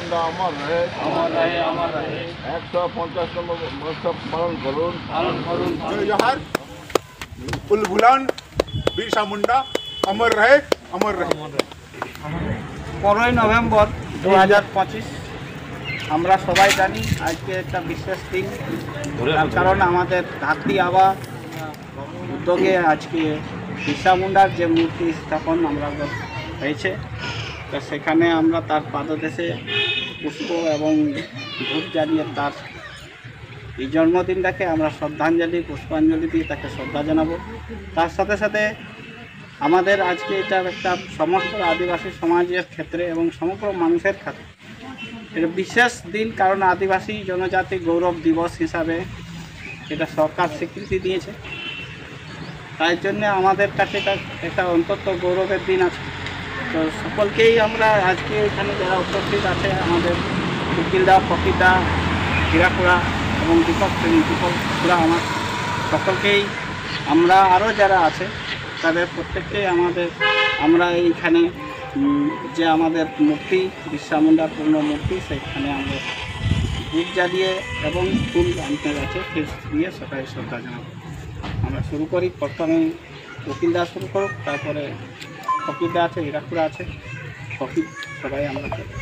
মুন্ডা অমর রহে, अमर रहे अमर रहे। 150তম মহোৎসব পালন করুন। जय जोहार। उलगुलान बिरसा मुंडा अमर रहे अमर रहे। 15ই নভেম্বর 2025 আমরা সবাই জানি আজকে একটা বিশেষ দিন, তার কারণ আমাদের ধাত্রী আবা উদ্যোগে আজকে বিরসা মুন্ডার যে মূর্তি স্থাপন আমরা হয়েছে, তো সেখানে আমরা তার পাদদেশে পুষ্প এবং ধূপ জ্বালিয়ে তার এই জন্মদিনটাকে আমরা শ্রদ্ধাঞ্জলি পুষ্পাঞ্জলি দিয়ে তাকে শ্রদ্ধা জানাবো। তার সাথে সাথে আমাদের আজকে এটা একটা সমস্ত আদিবাসী সমাজের ক্ষেত্রে এবং সমগ্র মানুষের ক্ষেত্রে এটা বিশেষ দিন, কারণ আদিবাসী জনজাতি গৌরব দিবস হিসাবে এটা সরকার স্বীকৃতি দিয়েছে। তাই জন্যে আমাদের কাছে এটা একটা অন্তত গৌরবের দিন আছে। তো সকলকেই আমরা আজকে এখানে যারা উপস্থিত আছে, আমাদের উকিলদা, ফকিরদা, হীরাকুড়া এবং দীপকুড়া, আমার সকলকেই আমরা আরও যারা আছে তাদের প্রত্যেককেই আমরা এইখানে যে আমাদের মূর্তি বিরসা মুন্ডার পূর্ণ মূর্তি, সেখানে আমরা ধূপ জ্বালিয়ে এবং ফুল আনতে গেছে দিয়ে সবাই শ্রদ্ধা জানাবো। আমরা শুরু করি, প্রথমে উকিলদা শুরু করুক, তারপরে ফকিরদা আছে, হীরাকুড়া আছে, ফকির, সবাই আমরা ছোটো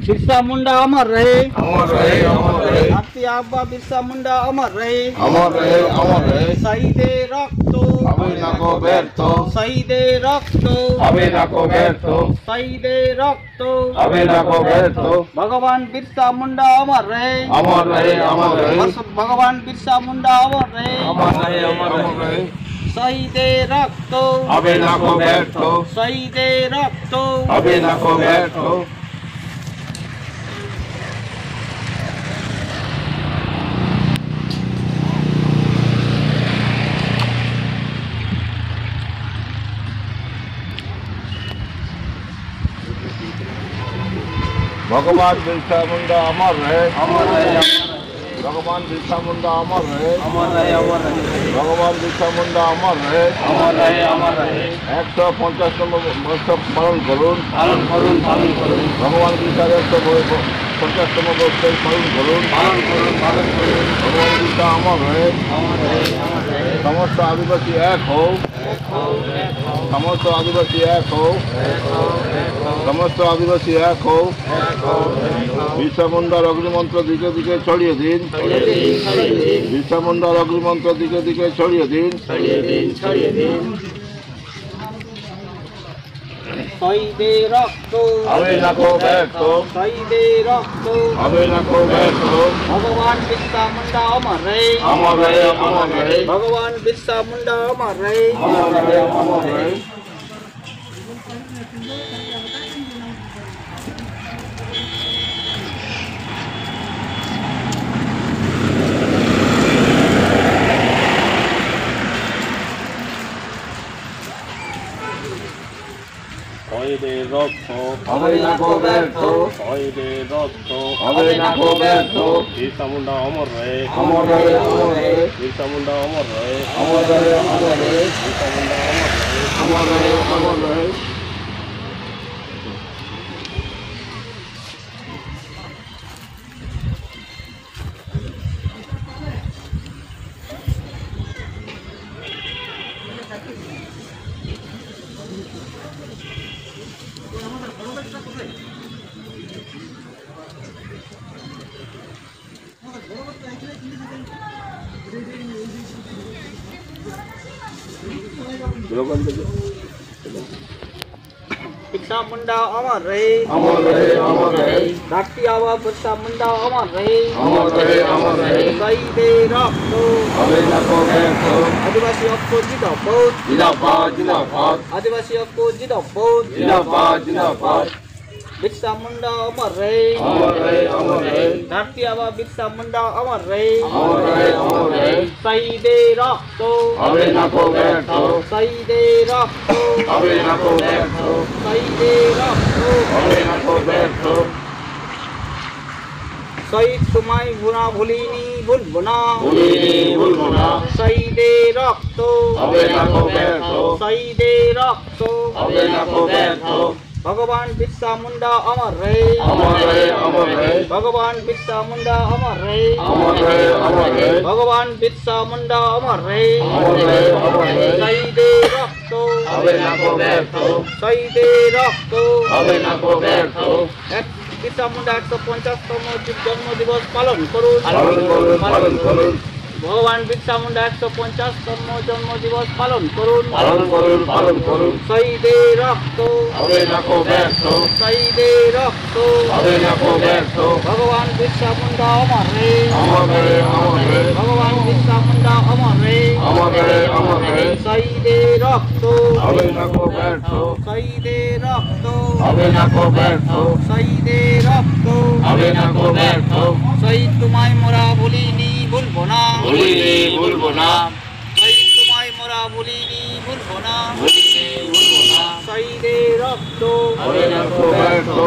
बिरसा मुंडा अमर रहे অমর রহে, অমর রহে, धरती आबा बिरसा मुंडा अमर रहे অমর রহে, অমর রহে। शहीदे रक्त হবে না কো ব্যর্থ, शहीदे रक्त হবে না কো ব্যর্থ, शहीदे रक्त হবে না কো ব্যর্থ। भगवान बिरसा मुंडा अमर रहे অমর রহে, অমর রহে, भगवान बिरसा मुंडा अमर रहे অমর রহে, অমর রহে। शहीदे रक्त হবে না কো ব্যর্থ, शहीदे रक्त হবে না কো ব্যর্থ। भगवान बिरसा मुंडा अमर रहे, अमर रहे भगवान बिरसा मुंडा अमर रहे, अमर रहे अमर रहे भगवान बिरसा मुंडा अमर रहे। अमर रहे अमर रहे 150তম মহোৎসব পালন করুন। पालन करुन पालन करुन ভগবান বিরসার 150তম মহোৎসব পালন করুন। पालन करुन पालन करुन ভগবান বিরসা অমর রহে। अमर रहे अमर रहे সমস্ত আদিবাসী এক হোক, সমস্ত আদিবাসী এক হোক, সমস্ত আদিবাসী এক হোক। বিরসা মুন্ডার অগ্নিমন্ত্র দিকে দিকে ছড়িয়ে দিন, বিরসা মুন্ডার অগ্নিমন্ত্র দিকে দিকে ছড়িয়ে দিন। शहीदे रक्त হবে না কো ব্যর্থ, शहीदे रक्त হবে না কো ব্যর্থ। भगवान बिरसा मुंडा अमर रहे অমর রহে, অমর রহে, भगवान बिरसा मुंडा अमर रहे অমর রহে, অমর রহে। शहीदे रक्त হবে না কো ব্যর্থ, शहीदे रक्त হবে না কো ব্যর্থ। बिरसा मुंडा अमर रहे অমর রহে, অমর রহে, बिरसा मुंडा अमर रहे অমর রহে, অমর রহে, बिरसा मुंडा अमर रहे অমর রহে, অমর রহে। बिरसा मुंडा अमर रहे অমর রহে, অমর রহে, धरती आबा बिरसा मुंडा अमर रहे অমর রহে, অমর রহে। शहीदे रक्त হবে না কো ব্যর্থ, आदिवासी ঐক্য জিন্দাবাদ জিন্দাবাদ, জিন্দাবাদ, आदिवासी ঐক্য জিন্দাবাদ জিন্দাবাদ, জিন্দাবাদ। बिरसा मुंडा अमर रहे, अमर रहे, अमर रहे। धरती आबा बिरसा मुंडा अमर रहे, अमर रहे, अमर रहे। शहीदे रक्तो अबे नको बैठो, शहीदे रक्तो अबे नको बैठो, शहीदे रक्तो अबे नको बैठो। शहीद तुम्हारी भुना भूलिनी भूलबो ना, भूलिनी भूलबो ना। शहीदे रक्तो अबे नको बैठो, शहीदे रक्तो अबे नको बैठो। भगवान बिरसा मुंडा अमर रहे, अमर रहे, अमर रहे। भगवान बिरसा मुंडा अमर रहे, अमर रहे, अमर रहे। भगवान बिरसा मुंडा अमर रहे, अमर रहे, अमर रहे। शहीदे रक्तो अबे नको बैठो, शहीदे रक्तो अबे नको बैठो। बिरसा मुंडा 150তম জন্ম দিবস পালন করুন, পালন করুন, পালন করুন। ভগবান বিরসা মুন্ডা 150তম জন্ম দিবস পালন করুন, পালন করুন, পালন করুন। শহীদে রক্ত अबे नको बैठो, শহীদে রক্ত अबे नको बैठो। ভগবান বিরসা মুন্ডা অমর রে, अमर रहे, अमर रहे। ভগবান বিরসা মুন্ডা অমর রে, अमर रहे, अमर रहे। শহীদে রক্ত अबे नको बैठो, শহীদে রক্ত अबे नको बैठो, শহীদে রক্ত अबे नको बैठो। শহীদ তোমায় মোরা ভুলিনি ভুলবো না, भूलिनी भूलबो ना, শহীদ তোমায় মোরা ভুলিনি ভুলবো না, भूलिनी भूलबो ना। শহীদে রক্ত अबे नको बैठो।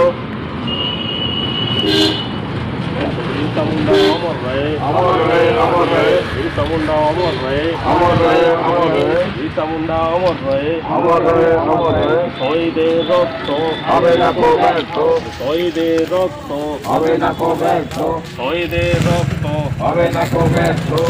बिरसा मुंडा अमर रहे, अमर रहे, अमर रहे। बिरसा मुंडा अमर रहे, अमर रहे, अमर रहे। बिरसा मुंडा अमर रहे। अमर रहे, अमर रहे। শহীদে রক্ত अबे नको बैठो, শহীদে রক্ত अबे नको बैठो, শহীদে রক্ত अबे नको बैठो।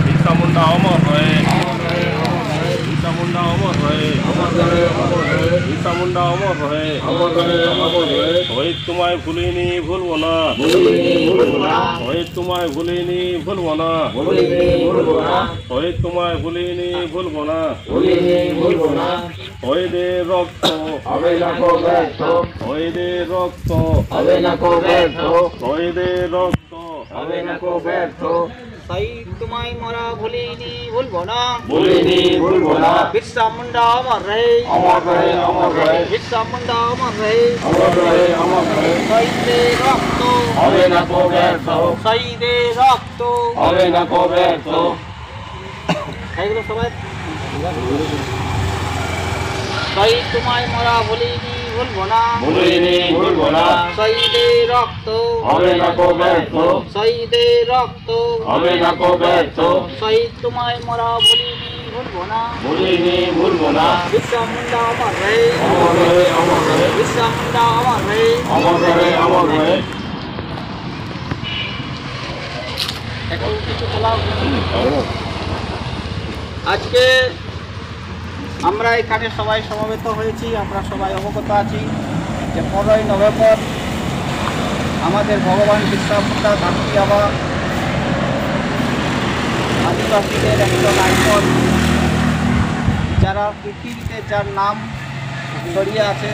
बिरसा मुंडा अमर रहे, अमर रहे, अमर रहे। बिरसा मुंडा अमर रहे, अमर रहे, अमर रहे। बिरसा मुंडा अमर रहे। अमर रहे, अमर रहे। শহীদ তোমায় ভুলিনি ভুলবো না, भूलिनी भूलबो ना, শহীদ তোমায় ভুলিনি ভুলবো না, भूलिनी भूलबो ना, শহীদ তোমায় ভুলিনি ভুলবো না। भूलिनी भूलबो ना। শহীদের রক্ত अबे नको बैठो, শহীদের রক্ত अबे नको बैठो, শহীদের রক্ত अबे नको बैठो। শহীদ তোমায় মোরা ভুলিনি ভুলবো না, भूलिनी भूलबो ना। বিরসা মুন্ডা অমর রে, अमर रहे, अमर रहे। বিরসা মুন্ডা অমর রে, अमर रहे, अमर रहे। শহীদে রক্ত अबे नको बैठो, শহীদে রক্ত अबे नको बैठो। এগুলো সবাই শহীদ তোমায় মোরা ভুলিনি ভুলবো না, भूलिनी भूलबो ना, শহীদে রক্ত अबे नको बैठो, শহীদে রক্ত अबे नको बैठो। শহীদ তোমায় মোরা ভুলিনি ভুলবো না, भूलिनी भूलबो ना। বিরসা মুন্ডা অমর রে, अमर रहे, अमर रहे। বিরসা মুন্ডা অমর রে। अमर रहे, अमर रहे। একটু কিছু বলা আজকে আমরা এখানে সবাই সমবেত হয়েছি, আমরা সবাই অবগত আছি যে 15ই নভেম্বর আমাদের ভগবান বিরসা মুন্ডা ধরতি আবা আদিবাসীদের একজন আইকন, যারা পৃথিবীতে যার নাম ছড়িয়ে আছে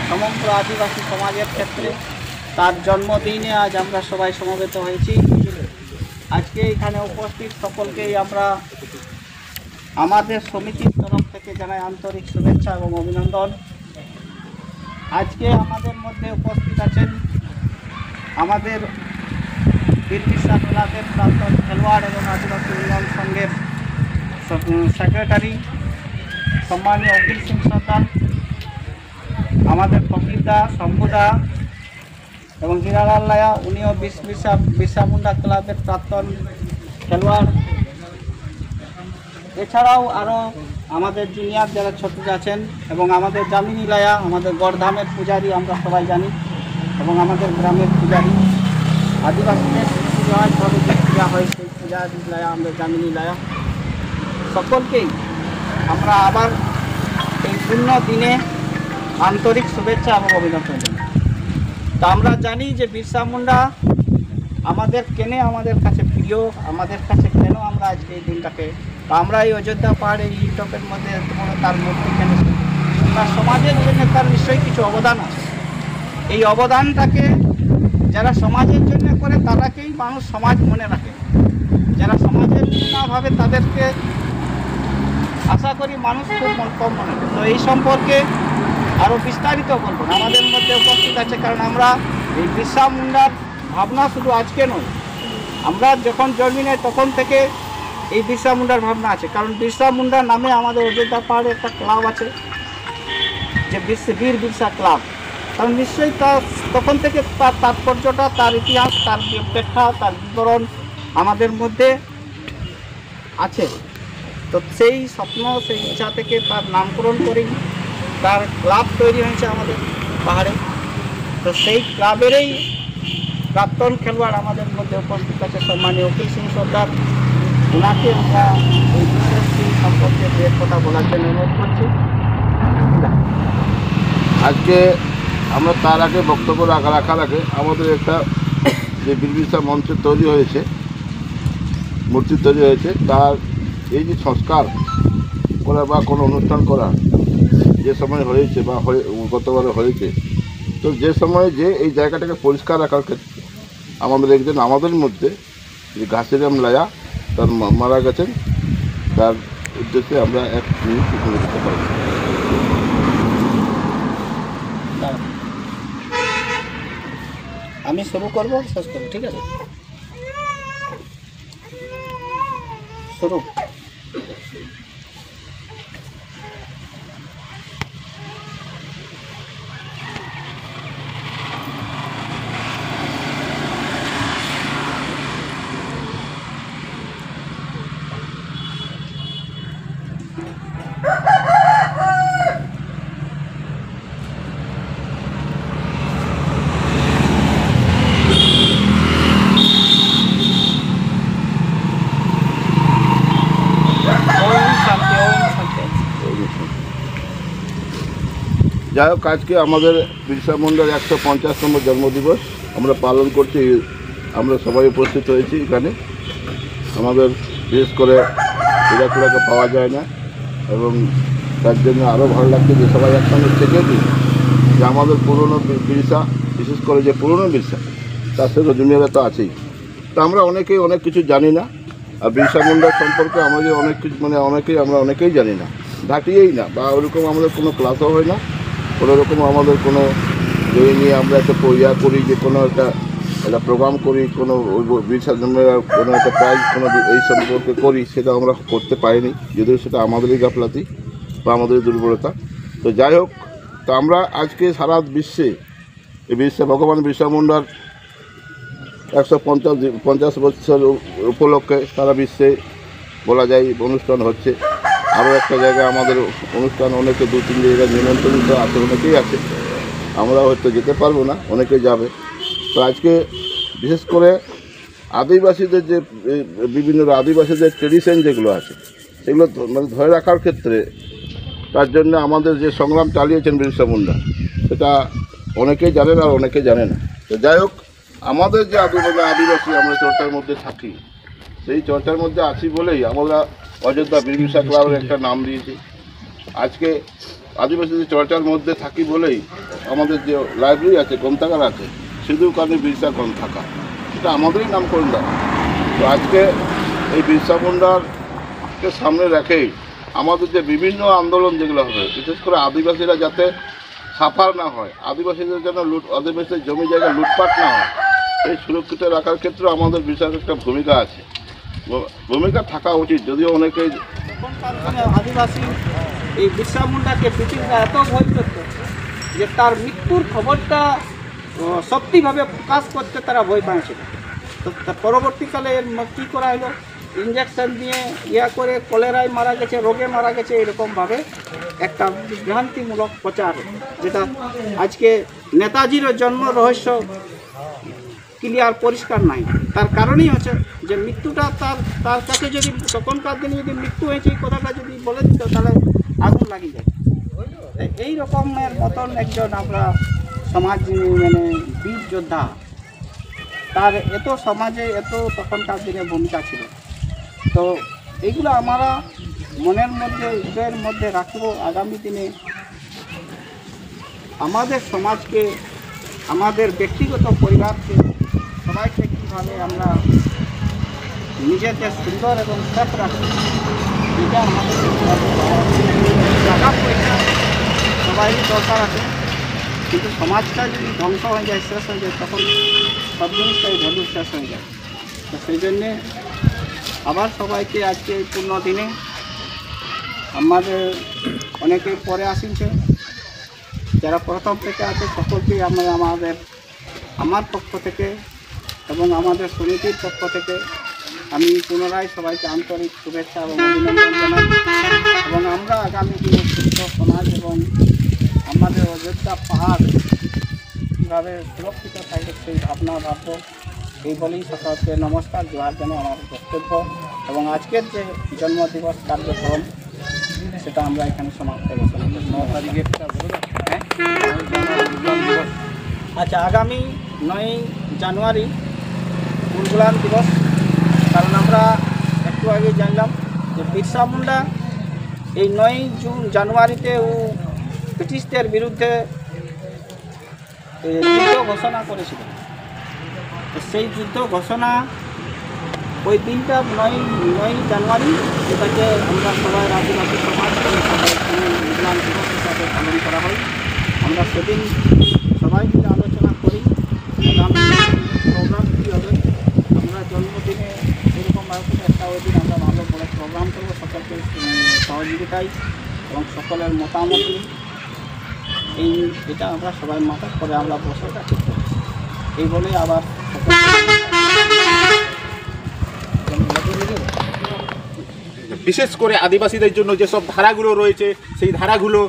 সমগ্র আদিবাসী সমাজের ক্ষেত্রে, তার জন্মদিনে আজ আমরা সবাই সমবেত হয়েছি। আজকে এখানে উপস্থিত সকলকেই আমরা আমাদের সমিতির তরফ থেকে জানাই আন্তরিক শুভেচ্ছা এবং অভিনন্দন। আজকে আমাদের মধ্যে উপস্থিত আছেন আমাদের বীর বিরসা ক্লাবের প্রাক্তন খেলোয়াড় এবং আদিবাসী উন্নয়ন সংঘের সেক্রেটারি সম্মানীয় অখিল সিং সরকার, আমাদের ফকিরদা, শম্ভুদা এবং হিরালাল লায়া, উনিও বিরসা মুন্ডা ক্লাবের প্রাক্তন খেলোয়াড়। এছাড়াও আরও আমাদের জুনিয়র যারা ছোট আছেন এবং আমাদের জামিনী লায়া, আমাদের গড়ধামের পূজারী আমরা সবাই জানি, এবং আমাদের গ্রামের পূজারী, আদিবাসীদের পূজাভাবে যে পূজা হয় সেই পূজারী লায়া, আমরা জামিনী লায়া, সকলকেই আমরা আবার এই পূর্ণ দিনে আন্তরিক শুভেচ্ছা এবং অভিনন্দন জানাই। তা আমরা জানি যে বিরসা মুন্ডা আমাদের আমাদের কাছে প্রিয়, আমাদের কাছে কেন আমরা আজকে এই দিনটাকে, আমরা এই অযোধ্যা পাহাড়ের হিলটপের মধ্যে এত বড় তার মূর্তি কিনেছি, তার সমাজের জন্য তার নিশ্চয়ই কিছু অবদান আছে। এই অবদানটাকে যারা সমাজের জন্য করে তারাকেই মানুষ সমাজ মনে রাখে, যারা সমাজের জন্য না ভাবে তাদেরকে আশা করি মানুষ খুব কম মনে করে। তো এই সম্পর্কে আরও বিস্তারিত বলবো না, আমাদের মধ্যে উপস্থিত আছে। কারণ আমরা এই বিরসা মুন্ডার ভাবনা শুধু আজকে নয়, আমরা যখন জন্মি নেই তখন থেকে এই বিরসা মুন্ডার ভাবনা আছে। কারণ বিরসা মুন্ডার নামে আমাদের অযোধ্যা পাহাড়ে একটা ক্লাব আছে, যে বীর বিরসা ক্লাব। কারণ নিশ্চয়ই তখন থেকে তার তাৎপর্যটা, তার ইতিহাস, তার ব্যাখ্যা, তার বিবরণ আমাদের মধ্যে আছে। তো সেই স্বপ্ন, সেই ইচ্ছা থেকে তার নামকরণ করেই তার ক্লাব তৈরি হয়েছে আমাদের পাহাড়ে। তো সেই ক্লাবেরই প্রাক্তন খেলোয়াড় আমাদের মধ্যে উপস্থিত আছে সম্মানীয় উকিল সিং সর্দার। ওনাকে আমরা এই বিশেষ দিন সম্পর্কে দু এক কথা বলার জন্য অনুরোধ করছি। আজকে আমরা তার আগে বক্তব্য রাখার আগে আমাদের একটা যে বীর বিরসা মঞ্চ তৈরি হয়েছে, মূর্তি তৈরি হয়েছে, তার এই যে সংস্কার করা বা কোনো অনুষ্ঠান করা যে সময় হয়েছে বা গতবারে হয়েছে, তো যে সময় যে এই জায়গাটাকে পরিষ্কার রাখার ক্ষেত্রে আমাদের মধ্যে যে ঘাসিরাম লায়া তার মারা গেছেন, তার উদ্দেশ্যে আমরা এক মিনিট দিতে পারি। আমি শুরু করবো, শেষ করবো, ঠিক আছে? শুরু। যাই হোক, আজকে আমাদের বিরসা মুন্ডার 150তম জন্মদিবস আমরা পালন করছি। আমরা সবাই উপস্থিত হয়েছি এখানে। আমাদের বিশেষ করে ক্রীড়াকে পাওয়া যায় না, এবং তার জন্য আরও ভালো লাগছে যে সবাই একসঙ্গে থেকে দিই যে আমাদের পুরনো বিরসা, বিশেষ করে যে পুরনো বিরসা, তার সাথে দুনিয়াটা তো আছেই। তা আমরা অনেক কিছু জানি না। আর বিরসা মুন্ডার সম্পর্কে আমরা যে অনেক কিছু আমরা অনেকেই জানি না, ঘাটিয়েই না, বা ওরকম আমাদের কোনো ক্লাসও হয় না, কোনো রকম আমাদের কোনো জয় নিয়ে আমরা একটা করি যে কোনো একটা প্রোগ্রাম করি, কোনো বিরসা মুন্ডার কোনো একটা প্রাইজ কোনো এই সম্পর্কে করি, সেটা আমরা করতে পারিনি, যদিও সেটা আমাদেরই গাফলাতি বা আমাদের দুর্বলতা। তো যাই হোক, তো আমরা আজকে সারা বিশ্বে এই ভগবান বিরসা মুন্ডার 150 বছর উপলক্ষে সারা বিশ্বে বলা যায় অনুষ্ঠান হচ্ছে। আরও একটা জায়গায় আমাদের অনুষ্ঠান, অনেকে 2-3 জায়গায় নিমন্ত্রণিত আছে, অনেকেই আছে, আমরা হয়তো যেতে পারবো না, অনেকে যাবে। তো আজকে বিশেষ করে আদিবাসীদের যে বিভিন্ন আদিবাসীদের ট্রেডিশন যেগুলো আছে, সেগুলো মানে ধরে রাখার ক্ষেত্রে তার জন্য আমাদের যে সংগ্রাম চালিয়েছেন বিরসা মুন্ডা, সেটা অনেকেই জানেন আর অনেকে জানে না। তো যাই হোক, আমাদের যে আদিবাসী আমরা চর্চার মধ্যে থাকি, সেই চর্চার মধ্যে আছি বলেই আমরা অযোধ্যা বীর বিরসা ক্লাবের একটা নাম দিয়েছি। আজকে আদিবাসীদের চর্চার মধ্যে থাকি বলেই আমাদের যে লাইব্রেরি আছে, গ্রন্থাগার আছে, সিধু কানু বিরসা গ্রন্থাগার, এটা আমাদেরই নামকরণ দেওয়া। তো আজকে এই বিরসা মুন্ডাকে সামনে রেখেই আমাদের যে বিভিন্ন আন্দোলন যেগুলো হবে, বিশেষ করে আদিবাসীরা যাতে সাফার না হয়, আদিবাসীদের যেন আদিবাসীদের জমি জায়গা লুটপাট না হয়, এই সুরক্ষিত রাখার ক্ষেত্রে আমাদের বিশাল একটা ভূমিকা আছে, ভূমিকা থাকা উচিত। যদিও অনেকেই আদিবাসী এই বিরসা মুন্ডাকে ব্রিটিশরা এত ভয় করত যে তার মৃত্যুর খবরটা সত্যিভাবে প্রকাশ করতে তারা ভয় পাচ্ছিল। তো পরবর্তীকালে কী করা হলো, ইঞ্জেকশন দিয়ে করে কলেরায় মারা গেছে, রোগে মারা গেছে, এরকমভাবে একটা বিভ্রান্তিমূলক প্রচার, যেটা আজকে নেতাজিরও জন্ম রহস্য ক্লিয়ার পরিষ্কার নাই। তার কারণই হচ্ছে যে মৃত্যুটা তার কাছে যদি তখনকার দিনে যদি মৃত্যু হয়েছে এই কথাটা যদি বলে দিত, তাহলে আগুন লাগিয়ে যায়। এই রকমের মতন একজন আমরা সমাজ মানে বীর যোদ্ধা, তার এত সমাজে এত তখনকার দিনে ভূমিকা ছিল। তো এইগুলো আমরা মনের মধ্যে, হৃদয়ের মধ্যে রাখবো। আগামী দিনে আমাদের সমাজকে, আমাদের ব্যক্তিগত পরিবারকে, সবাইকে কীভাবে আমরা নিজেকে সুন্দর এবং সেফ রাখবো, এটা আমাদের টাকা পয়সা সবারই দরকার আছে, কিন্তু সমাজটা যদি ধ্বংস হয়ে যায়, শেষ হয়ে যায়, তখন সব জিনিসটাই ভ্যালু শেষ হয়ে যায়। তো সেই জন্যে আবার সবাইকে আজকে এই পূর্ণ দিনে আমাদের অনেকে পরে আসিছে, যারা প্রথম থেকে আছে সকলকেই আমরা আমার পক্ষ থেকে এবং আমাদের সমিতির পক্ষ থেকে আমি পুনরায় সবাইকে আন্তরিক শুভেচ্ছা এবং অভিনন্দন জানাই। এবং আমরা আগামী দিনে সুস্থ সমাজ এবং আমাদের অযোধ্যা পাহাড় কীভাবে সুরক্ষিত থাকে সেই ভাবনা ভাবব, এই বলেই সকলকে নমস্কার জোহার জানাই আমার বক্তব্য। এবং আজকের যে জন্মদিবস কার্যক্রম সেটা আমরা এখানে সমাপ্ত করলাম। আচ্ছা, আগামী 9 জানুয়ারি উলগুলান দিবস। কারণ আমরা একটু আগে জানলাম যে বিরসা মুন্ডা এই 9 জানুয়ারিতে ও ব্রিটিশদের বিরুদ্ধে যুদ্ধ ঘোষণা করেছিল। তো সেই যুদ্ধ ঘোষণা ওই দিনটা 9 জানুয়ারি, যেটাকে আমরা সবাই আদিবাসী সমাজ উলগুলান দিবস হিসাবে পালন করা হয়। আমরা সেদিন সবাই মিলে আলোচনা করি আগামী প্রোগ্রাম কী হবে। আমরা জন্মদিনে এরকম একটা ওই দিন আমরা ভালো বড় প্রোগ্রাম করবো, সকলকে সহযোগিতায় এবং সকলের মতামত নিই। এটা আমরা সবাই মাথা করে আমরা বসে রাখি। এই বলে আবার বিশেষ করে আদিবাসীদের জন্য যেসব ধারাগুলো রয়েছে সেই ধারাগুলো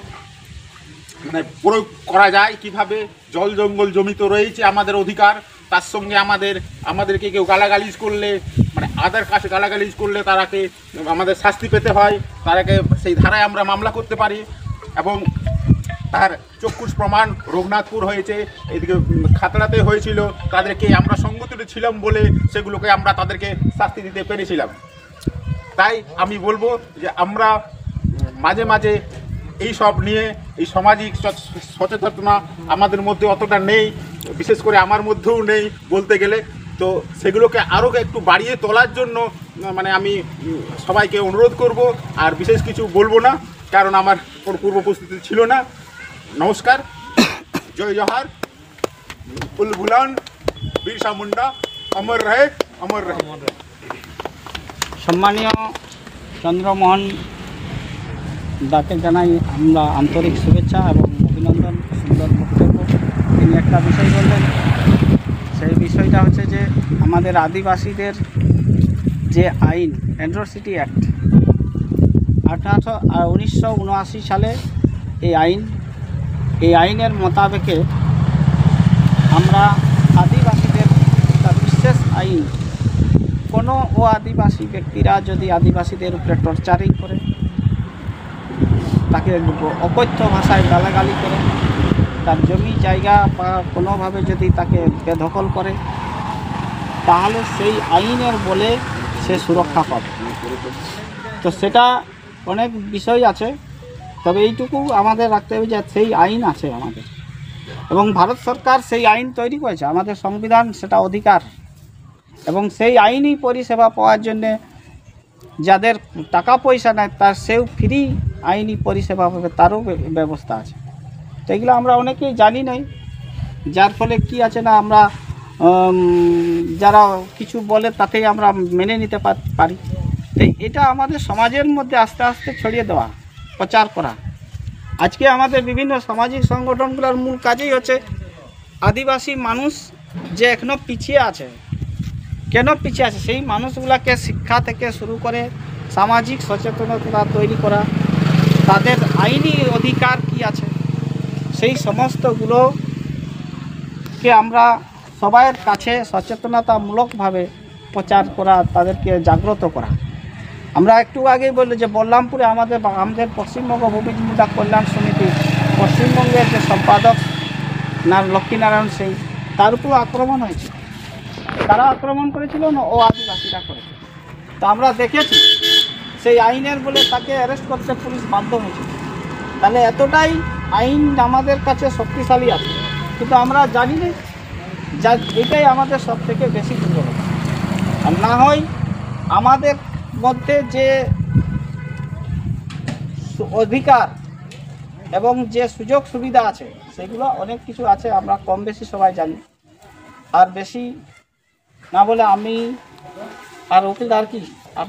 মানে প্রয়োগ করা যায় কিভাবে। জল জঙ্গল জমি তো রয়েছে আমাদের অধিকার, তার সঙ্গে আমাদেরকে কেউ গালাগালিজ করলে মানে আদার কাছে গালাগালিজ করলে তারাকে আমাদের শাস্তি পেতে হয়, তারাকে সেই ধারায় আমরা মামলা করতে পারি। এবং তার চক্ষুষ প্রমাণ রঘুনাথপুর হয়েছে, এদিকে খাতড়াতে হয়েছিল, তাদেরকে আমরা সংগঠিত ছিলাম বলে সেগুলোকে আমরা তাদেরকে শাস্তি দিতে পেরেছিলাম। তাই আমি বলবো যে আমরা মাঝে মাঝে এই সব নিয়ে এই সামাজিক সচেতনতা আমাদের মধ্যে অতটা নেই, বিশেষ করে আমার মধ্যেও নেই বলতে গেলে। তো সেগুলোকে আরও একটু বাড়িয়ে তোলার জন্য মানে আমি সবাইকে অনুরোধ করব। আর বিশেষ কিছু বলবো না, কারণ আমার কোনো পূর্ব প্রস্তুতি ছিল না। নমস্কার, জয় জোহার। উলগুলান বিরসা মুন্ডা অমর রহে, অমর রহে। সম্মানীয় চন্দ্রমোহন দাকে জানাই আমরা আন্তরিক শুভেচ্ছা এবং অভিনন্দন। সুন্দর বক্তব্য। তিনি একটা বিষয় বললেন, সেই বিষয়টা হচ্ছে যে আমাদের আদিবাসীদের যে আইন অ্যাট্রসিটি অ্যাক্ট 1979 সালে এই আইনের মোতাবেকে আমরা আদিবাসীদের একটা বিশেষ আইন, কোনো আদিবাসী ব্যক্তিরা যদি আদিবাসীদের উপরে টর্চারিং করে, তাকে অকথ্য ভাষায় গালাগালি করে, তার জমি জায়গা বা কোনোভাবে যদি তাকে বেদখল করে, তাহলে সেই আইনের বলে সে সুরক্ষা পাবে। তো সেটা অনেক বিষয় আছে, তবে এইটুকু আমাদের রাখতে হবে যে সেই আইন আছে আমাদের, এবং ভারত সরকার সেই আইন তৈরি করেছে, আমাদের সংবিধান সেটা অধিকার। এবং সেই আইনি পরিষেবা পাওয়ার জন্যে যাদের টাকা পয়সা নেয় তার সেও ফ্রি আইনি পরিষেবা পাবে, তারও ব্যবস্থা আছে। তো এগুলো আমরা অনেকেই জানি নাই, যার ফলে কি আছে না আমরা যারা কিছু বলে তাতেই আমরা মেনে নিতে পারি। তো এটা আমাদের সমাজের মধ্যে আস্তে আস্তে ছড়িয়ে দেওয়া, প্রচার করা। আজকে আমাদের বিভিন্ন সামাজিক সংগঠনগুলোর মূল কাজই হচ্ছে আদিবাসী মানুষ যে এখনও পিছিয়ে আছে, কেন পিছিয়ে আছে সেই মানুষগুলোকে শিক্ষা থেকে শুরু করে সামাজিক সচেতনতা তৈরি করা, তাদের আইনি অধিকার কি আছে সেই সমস্তগুলোকে আমরা সবার কাছে সচেতনতামূলকভাবে প্রচার করা, তাদেরকে জাগ্রত করা। আমরা একটু আগেই বললাম যে বল্লামপুরে আমাদের পশ্চিমবঙ্গ ভূমিজীবিকা কল্যাণ সমিতি পশ্চিমবঙ্গের যে সম্পাদক লক্ষ্মীনারায়ণ সিং, তার উপর আক্রমণ হয়েছে। তারা আক্রমণ করেছিল না, আদিবাসীরা করেছে। তো আমরা দেখেছি সেই আইনের বলে তাকে অ্যারেস্ট করতে পুলিশ বাধ্য হয়েছিল। তাহলে এতটাই আইন আমাদের কাছে শক্তিশালী আছে, কিন্তু আমরা জানি না, এটাই আমাদের সব থেকে বেশি দুর্বলতা। আর না হয় আমাদের মধ্যে যে অধিকার এবং যে সুযোগ সুবিধা আছে সেগুলো অনেক কিছু আছে, আমরা কম বেশি সবাই জানি। আর বেশি না বলে আমি আর উকিল আর কি আর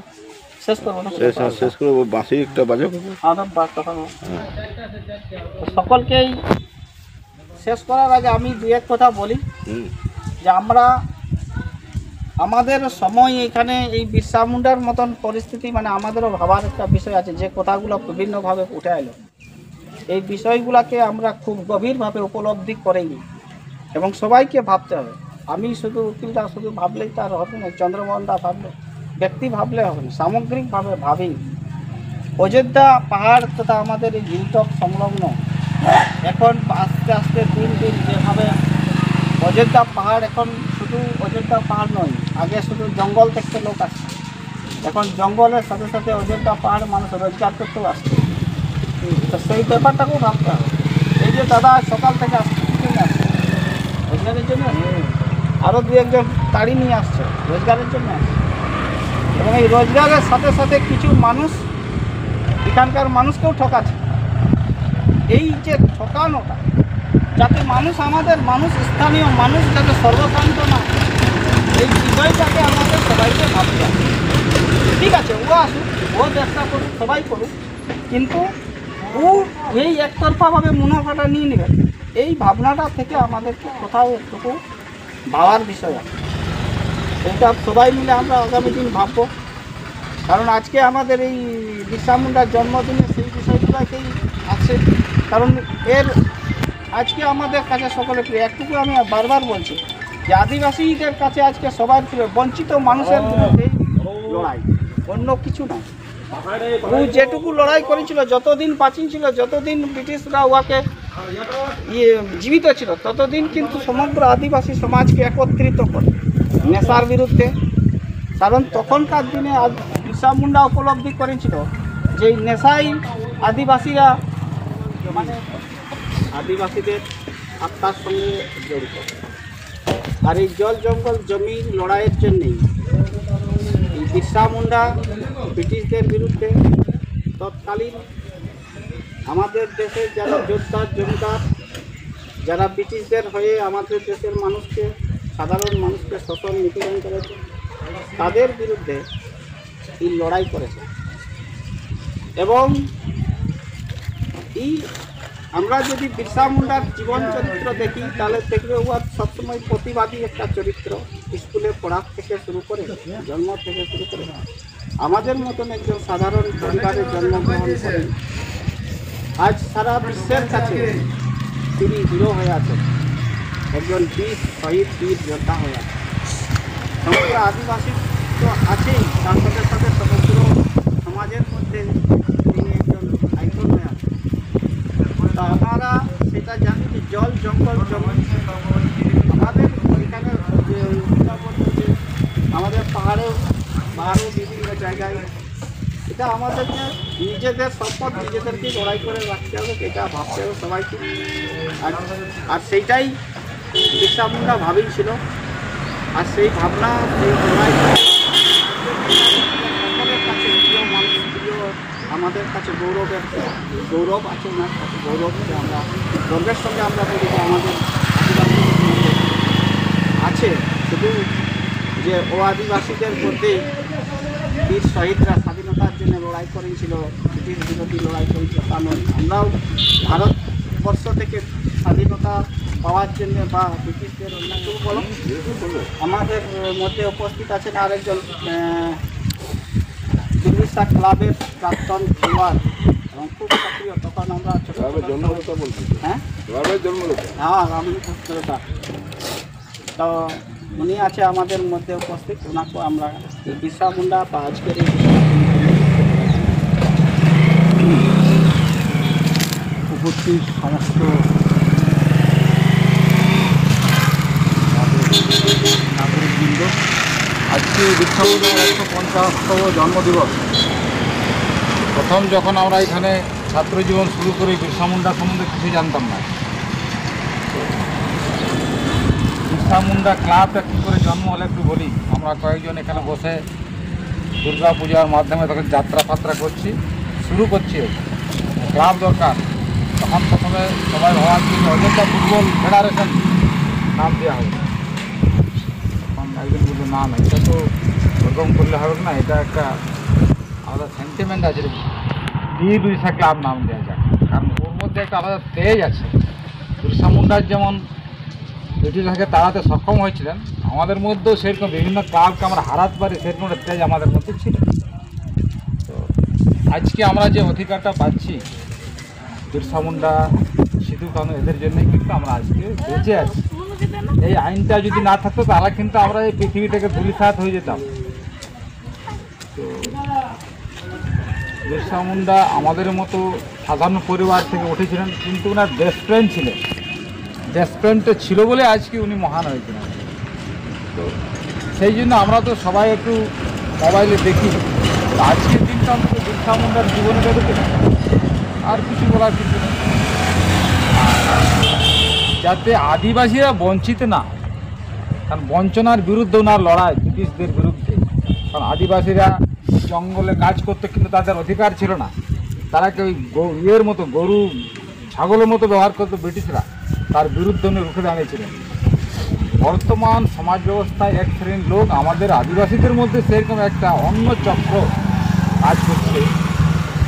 শেষ করবো না, শেষ করে বাঁশি একটা বাজে। সকলকেই শেষ করার আগে আমি দু এক কথা বলি যে আমরা আমাদের সময় এখানে এই বিরসা মুন্ডার মতন পরিস্থিতি, মানে আমাদেরও ভাবার একটা বিষয় আছে, যে কথাগুলো বিভিন্নভাবে উঠে এলো, এই বিষয়গুলোকে আমরা খুব গভীরভাবে উপলব্ধি করেনি এবং সবাইকে ভাবতে হবে। আমি শুধু উকিলটা শুধু ভাবলেই তার হবে না, চন্দ্রমোহনদা ভাবলে, ব্যক্তি ভাবলে হবে না, সামগ্রিকভাবে ভাবি। অযোধ্যা পাহাড় তথা আমাদের এই হিলটপ সংলগ্ন এখন আস্তে আস্তে দিন দিন যেভাবে অযোধ্যা পাহাড়, এখন শুধু অযোধ্যা পাহাড় নয়, আগে শুধু জঙ্গল থেকে লোক আসছে, এখন জঙ্গলের সাথে সাথে অযোধ্যা পাহাড় মানুষ রোজগার করতেও আসছে। তো সেই ব্যাপারটাকেও ভাবতে হবে। এই যে দাদা সকাল থেকে আসছে, রোজগারের জন্য, আরও দু একজন তাড়ি নিয়ে আসছে রোজগারের জন্য, এবং এই রোজগারের সাথে সাথে কিছু মানুষ এখানকার মানুষকেও ঠকাচ্ছে। এই যে ঠকানোটা, যাতে মানুষ, আমাদের মানুষ, স্থানীয় মানুষ যাতে সর্বশান্ত না, এই বিষয়টাকে আমাদের সবাইকে ভাবতে হবে। ঠিক আছে, ও আসুক, ও ব্যবসা করুক, সবাই করুক, কিন্তু ও এই একতরফাভাবে মুনাফাটা নিয়ে নেবে, এই ভাবনাটা থেকে আমাদেরকে কোথাও একটু ভাবার বিষয় আছে। এটা সবাই মিলে আমরা আগামী দিন ভাববো, কারণ আজকে আমাদের এই বিরসা মুন্ডার জন্মদিনে সেই বিষয়গুলোকেই আছে। কারণ এর আজকে আমাদের কাছে সকলে প্রিয়, একটুকু আমি বারবার বলছি যে আদিবাসীদের কাছে আজকে সবার প্রিয়, বঞ্চিত মানুষের বিরুদ্ধে লড়াই, অন্য কিছু না। ও যেটুকু লড়াই করেছিল, যতদিন প্রাচীন ছিল, যতদিন ব্রিটিশরা উহাকে জীবিত ছিল, ততদিন কিন্তু সমগ্র আদিবাসী সমাজকে একত্রিত করে নেশার বিরুদ্ধে। কারণ তখনকার দিনে বিরসা মুন্ডা উপলব্ধি করেছিল যে নেশাই আদিবাসীরা, মানে আদিবাসীদের আত্মার সঙ্গে জড়িত। আর এই জল জঙ্গল জমি লড়াইয়ের জন্যেই এই বিরসা মুন্ডা ব্রিটিশদের বিরুদ্ধে তৎকালীন আমাদের দেশের যারা যোদ্ধার জমিদার, যারা ব্রিটিশদের হয়ে আমাদের দেশের মানুষকে, সাধারণ মানুষকে শোষণ নিপীড়ন করেছে, তাদের বিরুদ্ধে এই লড়াই করেছে। এবং এই আমরা যদি বিরসা মুন্ডার জীবন চরিত্র দেখি, তাহলে দেখবে ও সবসময় প্রতিবাদী একটা চরিত্র। স্কুলে পড়ার থেকে শুরু করে, জন্ম থেকে শুরু করে আমাদের মতন একজন সাধারণ পরিবারে জন্মগ্রহণ করে আজ সারা বিশ্বের কাছে তিনি হিরো হয়ে আছেন, একজন বীর শহীদ, বীর যোদ্ধা হয়ে আছে। সমগ্র আদিবাসী তো আছেই, তার সাথে সাথে সমগ্র সমাজের মধ্যে তিনি একজন আইকন হয়ে আছেন। তা আমরা সেটা জানি যে জল জঙ্গল জমি আমাদের এখানে যে আমাদের পাহাড়েও বিভিন্ন জায়গায়, এটা আমাদেরকে নিজেদের সম্পদ নিজেদেরকে লড়াই করে রাখতে হবে, এটা ভাবতে হবে সবাইকে। আর সেইটাই বিরসা মুন্ডা ভাবেই ছিল। আর সেই ভাবনা, সেই লড়াই সকলের কাছে প্রিয়, মানুষ প্রিয়, আমাদের কাছে গৌরব আছে, ওনার কাছে গৌরবকে আমরা গর্বের সঙ্গে আমরা বলি যে আমাদের আদিবাসীদের আছে। শুধু যে ও আদিবাসীদের মধ্যে বীর শহীদরা স্বাধীনতার জন্য লড়াই করেছিল, ব্রিটিশ বিরোধী লড়াই করেছিল, তা নয়। আমরাও ভারতবর্ষ থেকে স্বাধীনতা পাওয়ার জন্য বা ব্রিটিশদের অন্যান্য বলো, আমাদের মধ্যে উপস্থিত আছেন আরেকজন বিরসা ক্লাবের প্রাক্তন খেলোয়াড় এবং খুব সক্রিয়। তখন আমরা হ্যাঁ রামলিঙ্গা, তো উনি আছে আমাদের মধ্যে উপস্থিত। ওনাকে আমরা বিরসা মুন্ডা বা আজকের এই উপস্থিত সমস্ত নাগরিকবৃন্দ, আজকে বিরসা মুন্ডার 150তম জন্মদিবস। প্রথম যখন আমরা এখানে ছাত্র জীবন শুরু করি, বিরসা মুন্ডা সম্বন্ধে কিছু জানতাম না। বিরসা মুন্ডা ক্লাবটা কী করে জন্ম হলে একটু বলি। আমরা কয়েকজন এখানে বসে দুর্গা পূজার মাধ্যমে তখন যাত্রা ফাত্রা করছি, শুরু করছি। ক্লাব দরকার, তখন প্রথমে সবাই ভাবাচ্ছি যে অযোধ্যা ফুটবল ফেডারেশন নাম দেওয়া হবে। তখন একজন বললো না না, এটা তো ওরকম করলে হবে না, এটা একটা আলাদা সেন্টিমেন্ট আছে, বীর উড়িষ্যা ক্লাব নাম দেওয়া যাক, কারণ ওর মধ্যে একটা আলাদা তেজ আছে। বিরসা মুন্ডার যেমন ব্রিটিশকে তাড়াতে সক্ষম হয়েছিলেন, আমাদের মধ্যেও সেরকম বিভিন্ন ক্লাবকে আমরা হারাতে পারি, সেরকম একটা তেজ আমাদের মধ্যে ছিল। তো আজকে আমরা যে অধিকারটা পাচ্ছি, বিরসা মুন্ডা, সিধু কানু এদের জন্যই কিন্তু আমরা আজকে বেঁচে আছি। এই আইনটা যদি না থাকতো তাহলে কিন্তু আমরা এই পৃথিবী থেকে ধূলিসাৎ হয়ে যেতাম। তো বিরসা মুন্ডা আমাদের মতো সাধারণ পরিবার থেকে উঠেছিলেন, কিন্তু ওনার দেশপ্রেম ছিলেন, দেশপ্রেমটা ছিল বলে আজকে উনি মহান হয়েছিলেন। তো সেই জন্য আমরা তো সবাই একটু মোবাইলে দেখি, তো আজকের দিনটা অন্তত বিরসা মুন্ডার জীবনে দেখে আর কিছু বলার কিছু নেই। যাতে আদিবাসীরা বঞ্চিত না হয়, কারণ বঞ্চনার বিরুদ্ধে ওনার লড়াই ব্রিটিশদের বিরুদ্ধে। কারণ আদিবাসীরা জঙ্গলে কাজ করতে কিন্তু তাদের অধিকার ছিল না, তারাকে ওই ইয়ের মতো গরু ছাগলের মতো ব্যবহার করতো ব্রিটিশরা, তার বিরুদ্ধে উনি রুখে দাঁড়িয়েছিলেন। বর্তমান সমাজ ব্যবস্থায় এক শ্রেণীর লোক আমাদের আদিবাসীদের মধ্যে সেরকম একটা অন্য চক্র কাজ করছে।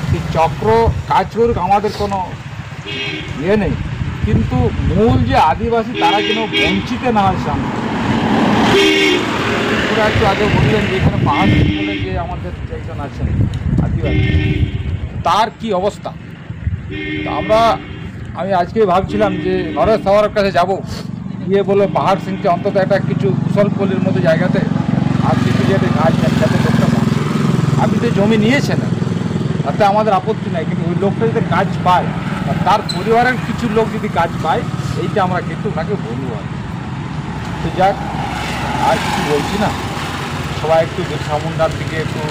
সেই চক্র কাজ করুক, আমাদের কোনো ইয়ে নেই, কিন্তু মূল যে আদিবাসী তারা যেন বঞ্চিত না হয় সামনে। পুরো একটু আগে বললেন যে এখানে পাহাড় বলে যে আমাদের একজন আছেন আদিবাসী, তার কি অবস্থা। তো আমি আজকে ভাবছিলাম যে নরেশ সাওয়ারের কাছে যাব, গিয়ে বললো পাহাড় সিংকে অন্তত একটা কিছু কুশলপল্লির মতো জায়গাতে আর কিছু যাতে কাজ যাতে লোকটা পায়। আপনি তো জমি নিয়েছেন, তাতে আমাদের আপত্তি নাই, কিন্তু ওই লোকটা যদি কাজ পায়, আর তার পরিবারের কিছু লোক যদি কাজ পায়, এইটা আমরা কিন্তু ওনাকে বলবো। আর তো যাক, আর কিছু বলছি না, সবাই একটু বিরসা মুন্ডার দিকে একটু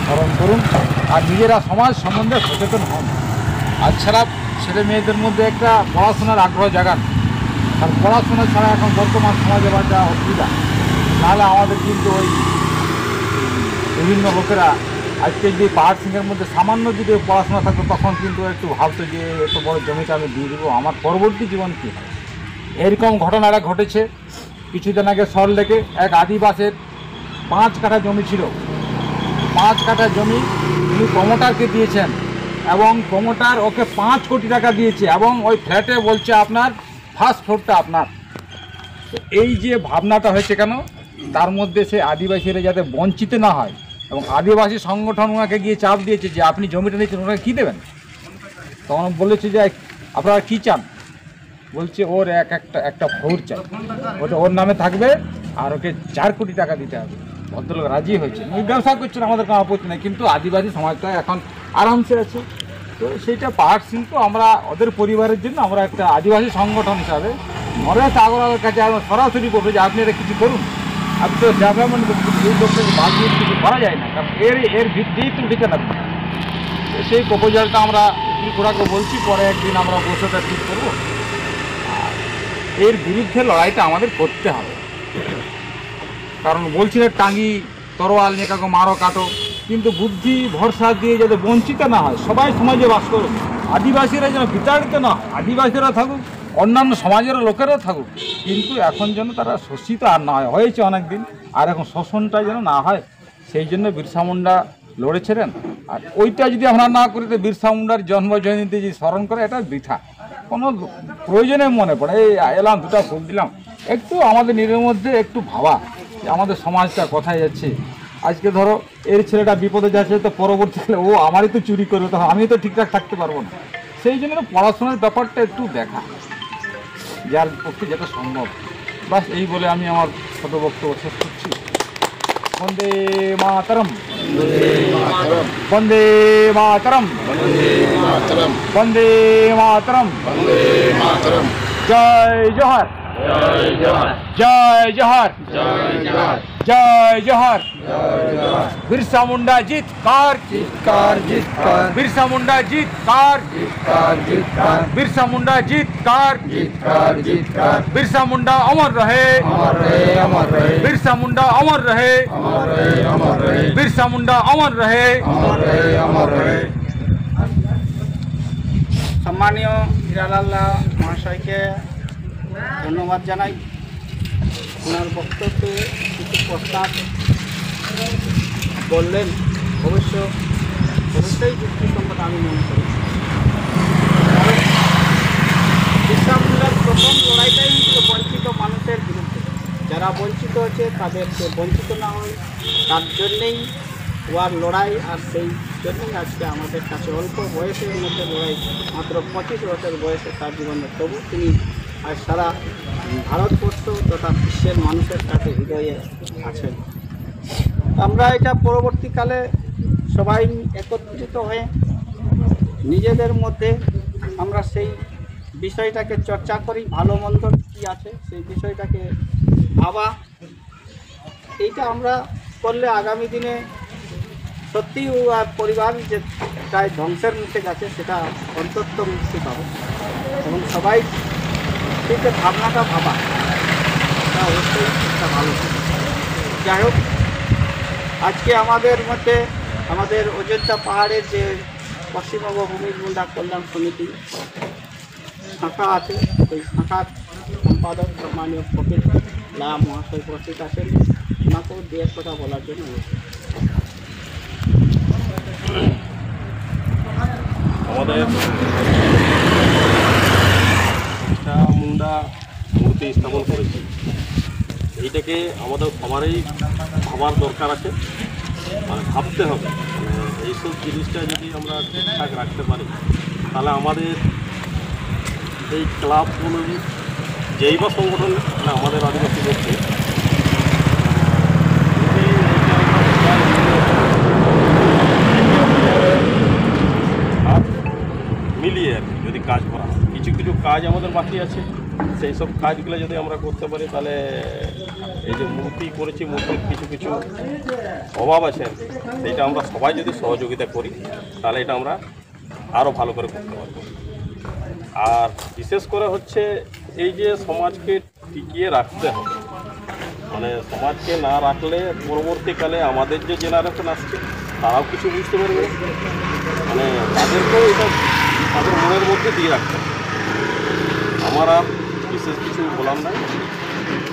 স্মরণ করুন আর নিজেরা সমাজ সম্বন্ধে সচেতন হন। আর ছাড়া ছেলে মেয়েদের মধ্যে একটা পড়াশোনার আগ্রহ জাগান, কারণ পড়াশোনা ছাড়া এখন বর্তমান সমাজে বাঁচা অসুবিধা। নাহলে আমাদের কিন্তু ওই বিভিন্ন লোকেরা আজকে যদি পাহাড় সিংহের মধ্যে সামান্য যদি পড়াশোনা থাকতো, তখন কিন্তু একটু ভাবতো যে এত বড় জমিটা আমি দিয়ে দেবো, আমার পরবর্তী জীবন কী হয়। এরকম ঘটনাটা ঘটেছে কিছুদিন আগে সল্টলেকে। এক আদিবাসীর 5 কাঠা জমি ছিল, 5 কাঠা জমি উনি প্রমোটারকে দিয়েছেন, এবং প্রমোটার ওকে 5 কোটি টাকা দিয়েছে, এবং ওই ফ্ল্যাটে বলছে আপনার ফার্স্ট ফ্লোরটা আপনার। তো এই যে ভাবনাটা হয়েছে কেন, তার মধ্যে সে আদিবাসীরা যাতে বঞ্চিত না হয়, এবং আদিবাসী সংগঠন ওনাকে গিয়ে চাপ দিয়েছে যে আপনি জমিটা নিয়েছেন, ওনাকে কী দেবেন। তখন বলেছে যে আপনারা কী চান, বলছে ওর একটা ফ্লোর চাই, ওটা ওর নামে থাকবে, আর ওকে 4 কোটি টাকা দিতে হবে। ভদ্রলোক রাজি হয়েছে, ওই ব্যবসা করছেন, আমাদের কোনো আপত্তি নেই, কিন্তু আদিবাসী সমাজটা এখন আরামসে আছে। তো সেইটা পাহাড় শিল্প আমরা ওদের পরিবারের জন্য আমরা একটা আদিবাসী সংগঠন হিসাবে নরেশ আগরওয়ালের কাছে সরাসরি বলবো যে আপনি এটা কিছু করুন। আপনি তো ডেভেলপমেন্ট এই লোকটাকে বাদ দিয়ে কিছু করা যায় না, কারণ এর ভিত্তিই তো উঠেছে না। সেই প্রপোজালটা আমরা ত্রিপুরাকে বলছি, পরে একদিন আমরা বসেটা ঠিক করবো। এর বিরুদ্ধে লড়াইটা আমাদের করতে হবে, কারণ বলছি না টাঙ্গি তরোয়াল নিয়ে কাউকে মারো কাটো, কিন্তু বুদ্ধি ভরসা দিয়ে যাতে বঞ্চিত না হয়, সবাই সমাজে বাস করুক, আদিবাসীরা যেন বিতাড়িত না হয়, আদিবাসীরা থাকুক, অন্যান্য সমাজের লোকেরা থাকুক, কিন্তু এখন যেন তারা শোষিত আর না হয়। হয়েছে অনেক দিন, আর এখন শোষণটা যেন না হয়, সেই জন্য বিরসা মুন্ডা লড়েছিলেন। আর ওইটা যদি আমরা না করি, তো বিরসা মুন্ডার জন্ম জয়ন্তী যদি স্মরণ করে, এটা বৃথা, কোনো প্রয়োজনে মনে পড়ে। এই এলাম, 2টা ফুল দিলাম, একটু আমাদের নিজের মধ্যে একটু ভাবা যে আমাদের সমাজটা কোথায় যাচ্ছে। আজকে ধরো এর ছেলেটা বিপদে যাচ্ছে, তো পরবর্তীকালে ও আমারই তো চুরি করবে, তখন আমি তো ঠিকঠাক থাকতে পারবো না। সেই জন্য পড়াশোনার ব্যাপারটা একটু দেখা, যার পক্ষে যেটা সম্ভব। বাস এই বলে আমি আমার ছোট বক্তব্য শেষ করছি। বন্দে মাতরম, বন্দে মাতরম, বন্দে মাতরম, জয় জোহার, জয় জোহার, জয় জোহার। बिरसा मुंडा जीत कार, बिरसा मुंडा जीत कार, बिरसा मुंडा जीत कार, बिरसा मुंडा अमर रहे, बिरसा मुंडा अमर रहे, बिरसा मुंडा अमर रहे। সম্মানীয় হিরালাল মহাশয়কে ধন্যবাদ জানাই। ওনার বক্তব্যে কিছু প্রস্তাব বললেন, অবশ্যই যুক্তিসঙ্গত আমি মনে করি। কারণ বিরসা মুন্ডার প্রথম লড়াইটাই ছিল বঞ্চিত মানুষের বিরুদ্ধে। যারা বঞ্চিত হচ্ছে তাদেরকে বঞ্চিত না হয়, তার জন্যেই ওয়ার লড়াই। আর সেই জন্যই আজকে আমাদের কাছে অল্প বয়সের মধ্যে লড়াই, মাত্র 25 বছর বয়সে তার জীবনে, তবু তিনি আজ সারা ভারতবর্ষ তথা বিশ্বের মানুষের কাছে হৃদয়ে আছেন। আমরা এটা পরবর্তীকালে সবাই একত্রিত হয়ে নিজেদের মধ্যে আমরা সেই বিষয়টাকে চর্চা করি, ভালো মন্দ কী আছে সেই বিষয়টাকে ভাবা। এইটা আমরা করলে আগামী দিনে সত্যি পরিবার যে প্রায় ধ্বংসের মুখে গেছে সেটা অন্তত মুক্তি পাবে। এবং সবাই সেই যে ভাবনাটা ভাবা, এটা অবশ্যই একটা ভালো। যাই হোক, আজকে আমাদের মধ্যে আমাদের অযোধ্যা পাহাড়ের যে পশ্চিমবঙ্গ ভূমিজ মুন্ডা কল্যাণ সমিতি শাখা আছে, সেই শাখার সম্পাদক সম্মানীয় ফকির লাল মহাশয় উপস্থিত আছেন। ওনাকেও দু এক কথা বলার জন্য আমাদের একটা মুন্ডা মূর্তি স্থাপন করেছি। এইটাকে আমাদের সবারই ভাবার দরকার আছে, মানে ভাবতে হবে। মানে এইসব জিনিসটা যদি আমরা ঠিকঠাক রাখতে পারি, তাহলে আমাদের এই ক্লাব বলুন, যেই বা সংগঠন না আমাদের আদিবাসী মধ্যে মিলিয়ে আর কি যদি কাজ করা হয়। কিছু কিছু কাজ আমাদের বাকি আছে, সেই সব কাজগুলো যদি আমরা করতে পারি, তাহলে এই যে মূর্তি করেছি, মূর্তির কিছু কিছু অভাব আছে আর কি, সেইটা আমরা সবাই যদি সহযোগিতা করি, তাহলে এটা আমরা আরও ভালো করে করতে পারবো। আর বিশেষ করে হচ্ছে এই যে সমাজকে টিকিয়ে রাখতে হবে, মানে সমাজকে না রাখলে পরবর্তীকালে আমাদের যে জেনারেশন আসছে তারাও কিছু বুঝতে পারবে, মানে তাদেরকেও এটা তাদের মনের মধ্যে দিয়ে রাখতে হবে। আমার আর বিশেষ কিছু বলার নাই,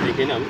এখানে আমি